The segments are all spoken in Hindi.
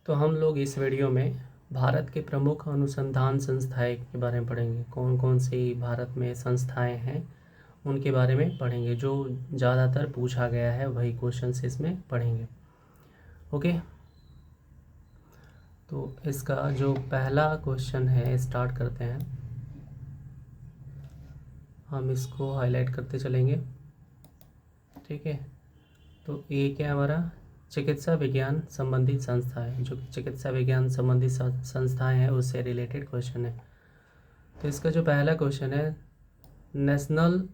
तो हम लोग इस वीडियो में भारत के प्रमुख अनुसंधान संस्थाएं के बारे में पढ़ेंगे। कौन कौन सी भारत में संस्थाएं हैं उनके बारे में पढ़ेंगे। जो ज़्यादातर पूछा गया है वही क्वेश्चन इसमें पढ़ेंगे। ओके, तो इसका जो पहला क्वेश्चन है स्टार्ट करते हैं। हम इसको हाईलाइट करते चलेंगे, ठीक है। तो ये क्या हमारा चिकित्सा विज्ञान संबंधित संस्था है। जो चिकित्सा विज्ञान संबंधित संस्थाएं हैं उससे रिलेटेड क्वेश्चन है। तो इसका जो पहला क्वेश्चन है, नेशनल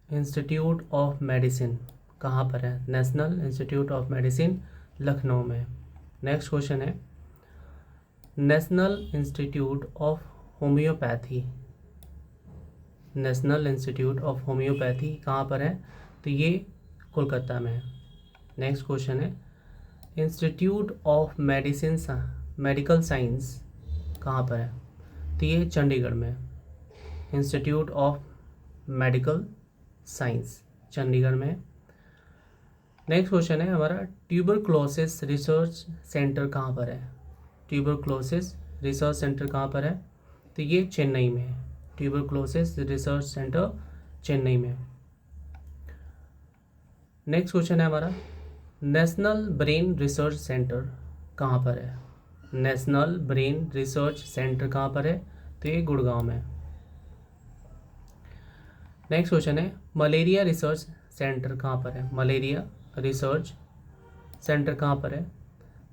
इंस्टीट्यूट ऑफ मेडिसिन कहाँ पर है? National institute of medicine Lucknow में। नेक्स्ट क्वेश्चन है, national institute of homeopathy. National institute of homeopathy कहाँ पर है? तो ये कोलकाता में है। नेक्स्ट क्वेश्चन है, institute of medicine medical science कहाँ पर है? तो ये चंडीगढ़ में है। Institute of medical science Chandigarh में है। नेक्स्ट क्वेश्चन है हमारा, ट्यूबरक्लोसिस रिसर्च सेंटर कहाँ पर है? ट्यूबरक्लोसिस रिसर्च सेंटर कहाँ पर है? तो ये चेन्नई में है। ट्यूबरक्लोसिस रिसर्च सेंटर चेन्नई में। नेक्स्ट क्वेश्चन है हमारा, नेशनल ब्रेन रिसर्च सेंटर कहाँ पर है? नेशनल ब्रेन रिसर्च सेंटर कहाँ पर है? तो ये गुड़गांव में। नेक्स्ट क्वेश्चन है, मलेरिया रिसर्च सेंटर कहाँ पर है? मलेरिया रिसर्च सेंटर कहाँ पर है?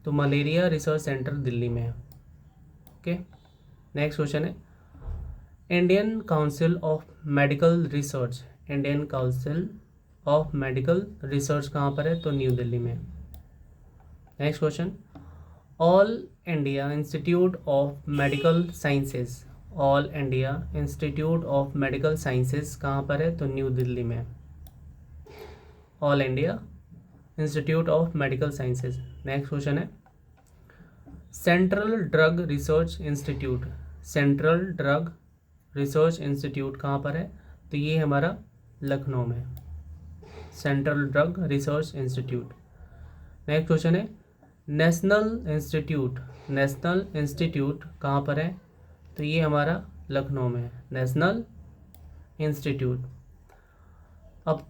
तो मलेरिया रिसर्च सेंटर दिल्ली में है। ओके। नेक्स्ट क्वेश्चन है, Indian Council of Medical Research. Indian Council of Medical Research कहाँ पर है? तो न्यू दिल्ली में। Next question, All India Institute of Medical Sciences. All India Institute of Medical Sciences कहाँ पर है? तो न्यू दिल्ली में। All India Institute of Medical Sciences. Next question है, Central Drug Research Institute. Central Drug Research Institute कहाँ पर है? तो ये हमारा लखनऊ में। Central Drug Research institute. Next question है, नेशनल इंस्टीट्यूट। नेशनल इंस्टीट्यूट कहाँ पर है? तो ये हमारा लखनऊ में है, नेशनल इंस्टीट्यूट। अब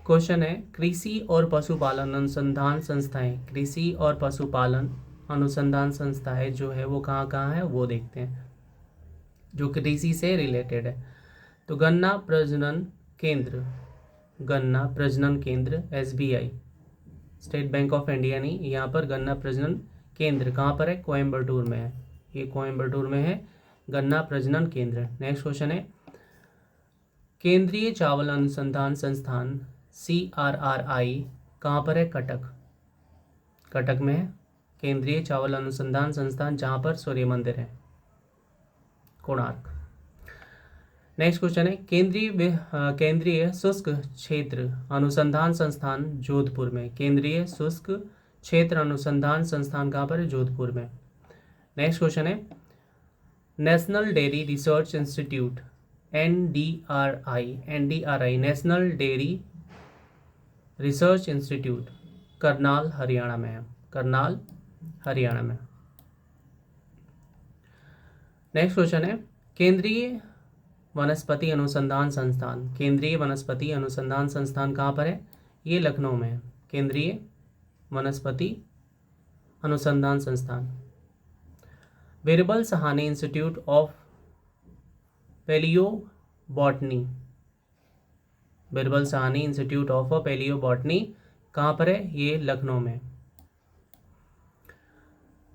क्वेश्चन है, कृषि और पशुपालन अनुसंधान संस्थाएं। कृषि और पशुपालन अनुसंधान संस्थाएं जो है वो कहाँ कहाँ है वो देखते हैं, जो कृषि से रिलेटेड है। तो गन्ना प्रजनन केंद्र, गन्ना प्रजनन केंद्र SBI, state bank of India नहीं, यहाँ पर गन्ना प्रजनन केंद्र कहाँ पर है? कोयम्बटूर में है। ये कोयम्बटूर में है गन्ना प्रजनन केंद्र। नेक्स्ट क्वेश्चन है, केंद्रीय चावल अनुसंधान संस्थान CRRI कहाँ पर है? कटक, कटक में है केंद्रीय चावल अनुसंधान संस्थान, जहाँ पर सूर्य मंदिर है, कोणार्क। नेक्स्ट क्वेश्चन है, केंद्रीय शुष्क क्षेत्र अनुसंधान संस्थान जोधपुर में। केंद्रीय शुष्क क्षेत्र अनुसंधान संस्थान कहाँ पर है? जोधपुर में। नेक्स्ट क्वेश्चन है, national dairy research institute NDRI national dairy research institute Karnal Haryana में है। करनाल हरियाणा में। नेक्स्ट क्वेश्चन है, केंद्रीय वनस्पति अनुसंधान संस्थान। केंद्रीय वनस्पति अनुसंधान संस्थान कहाँ पर है? ये लखनऊ में है, केंद्रीय वनस्पति अनुसंधान संस्थान। Birbal Sahani institute of paleo botany. Birbal Sahani institute of paleo botany कहाँ पर है? ये लखनऊ में।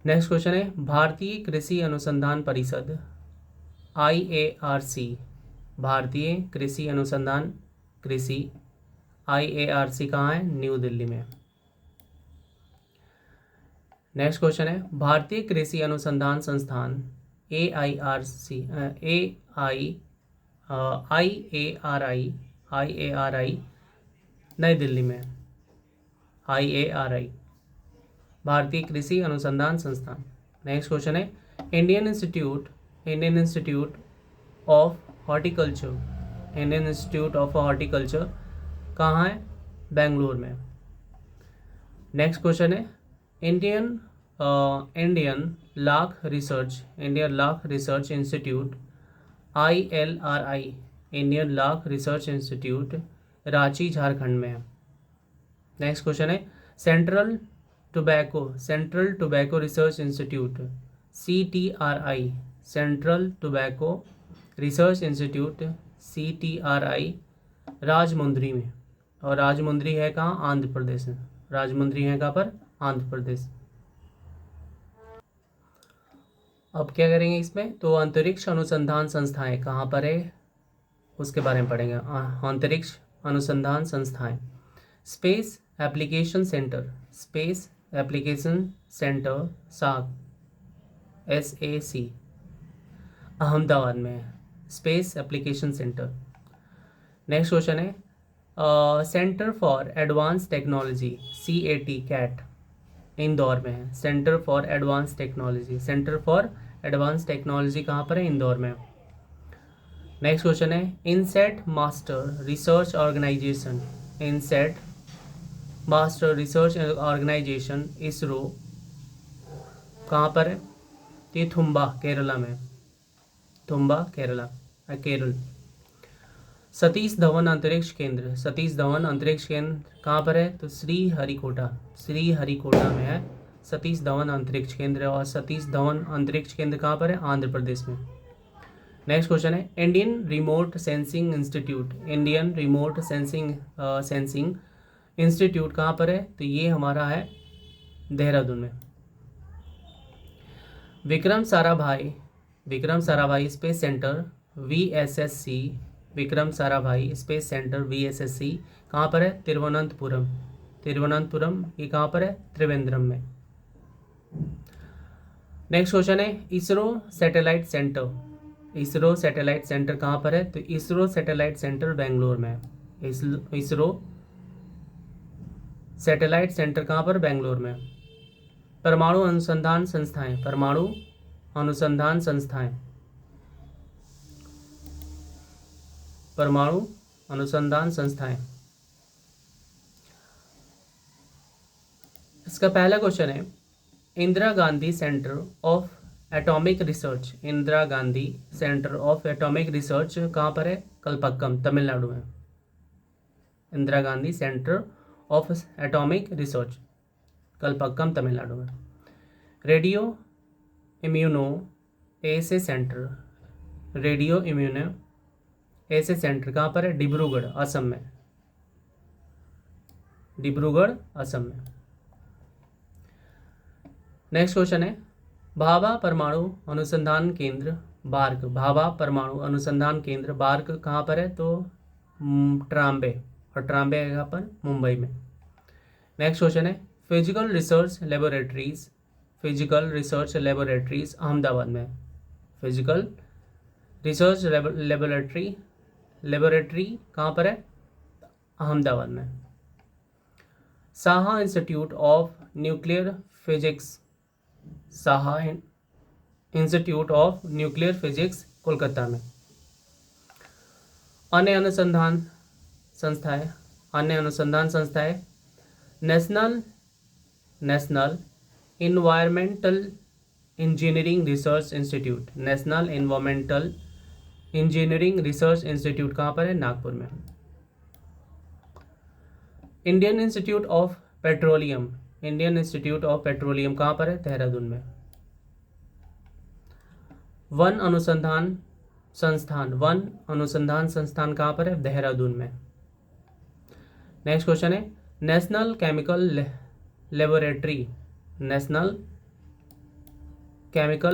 नेक्स्ट क्वेश्चन है, भारतीय कृषि अनुसंधान परिषद IARC। भारतीय कृषि अनुसंधान कृषि IARC कहाँ है? न्यू दिल्ली में। नेक्स्ट क्वेश्चन है, भारतीय कृषि अनुसंधान संस्थान IARI नई दिल्ली में। IARI भारतीय कृषि अनुसंधान संस्थान। नेक्स्ट क्वेश्चन है, Indian institute of horticulture. Indian institute of horticulture कहाँ है? बेंगलुरु में। नेक्स्ट क्वेश्चन है, Indian Indian lakh research institute ILRI, Indian lakh research institute Ranchi Jharkhand में है। नेक्स्ट क्वेश्चन है central tobacco research institute CTRI, central tobacco research institute CTRI Rajahmundry में, और राजमुंद्री है कहाँ, आंध्र प्रदेश में। राजमुंद्री है कहाँ पर, आंध्र प्रदेश। अब क्या करेंगे इसमें, तो अंतरिक्ष अनुसंधान संस्थाएं कहाँ पर है उसके बारे में पढ़ेंगे। अंतरिक्ष अनुसंधान संस्थाएं, Space Application Centre, Space Application Centre SAC, Ahmedabad में है Space Application Centre. Next question है Centre for Advance Technology CAT Indore में है। सेंटर फॉर एडवांस टेक्नोलॉजी कहाँ पर है, इंदौर में। नेक्स्ट क्वेश्चन है INSAT master research organisation, INSAT master research organisation ISRO कहाँ पर है, ये थुम्बा केरला में, केरल। सतीश धवन अंतरिक्ष केंद्र कहाँ पर है, तो श्रीहरिकोटा में है सतीश धवन अंतरिक्ष केंद्र, और सतीश धवन अंतरिक्ष केंद्र कहाँ पर है, आंध्र प्रदेश में। नेक्स्ट क्वेश्चन है इंडियन रिमोट सेंसिंग इंस्टीट्यूट कहाँ पर है, तो ये हमारा है देहरादून में। Vikram Sarabhai space centre VSSC, Vikram Sarabhai space centre VSSC कहाँ पर है, तिरुवनंतपुरम, ये कहाँ पर है, त्रिवेंद्रम में। नेक्स्ट क्वेश्चन है इसरो सैटेलाइट सेंटर कहाँ पर है, तो इसरो सैटेलाइट सेंटर बेंगलोर में है। इसरो सैटेलाइट सेंटर कहाँ पर, बेंगलोर में। परमाणु अनुसंधान संस्थाएं, इसका पहला क्वेश्चन है Indira Gandhi Centre of Atomic Research कहाँ पर है, कलपक्कम, तमिलनाडु में। Indira Gandhi Centre of Atomic Research Kalpakkam, Tamil Nadu में। रेडियो इम्यूनो एसे सेंटर कहाँ पर है, डिब्रूगढ़, असम में। नेक्स्ट क्वेश्चन है भाभा परमाणु अनुसंधान केंद्र बार्क कहाँ पर है, तो ट्राम्बे, और ट्राम्बे है कहाँ पर, मुंबई में। नेक्स्ट क्वेश्चन है फिजिकल रिसर्च लेबोरेटरीज अहमदाबाद में। फिजिकल रिसर्च लेबोरेटरी कहाँ पर है, अहमदाबाद में। Saha institute of nuclear physics Kolkata में। अन्य अनुसंधान संस्थाएं national environmental engineering research Institute कहाँ पर है, नागपुर में। इंडियन इंस्टीट्यूट ऑफ पेट्रोलियम कहाँ पर है, देहरादून में। वन अनुसंधान संस्थान कहाँ पर है, देहरादून में। नेक्स्ट क्वेश्चन है नेशनल केमिकल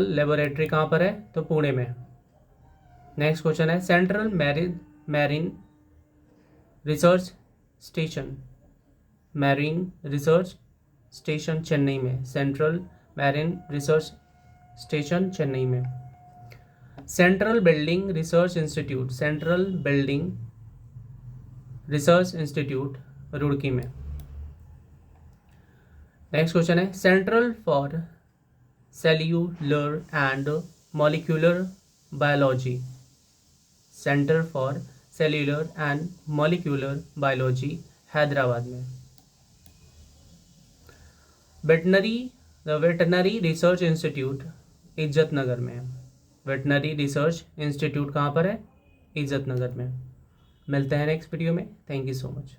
लेबोरेटरी कहाँ पर है, तो पुणे में। नेक्स्ट क्वेश्चन है Central Marine Research Station Chennai में। Central Marine Research Station Chennai में। Central Building Research Institute Roorkee में। नेक्स्ट क्वेश्चन है Centre for Cellular and Molecular Biology Hyderabad में। Veterinary the Veterinary Research Institute Izzatnagar में है। वेटनरी रिसर्च इंस्टीट्यूट कहाँ पर है? इज्जत नगर में। मिलते हैं नेक्स्ट वीडियो में। Thank you so much.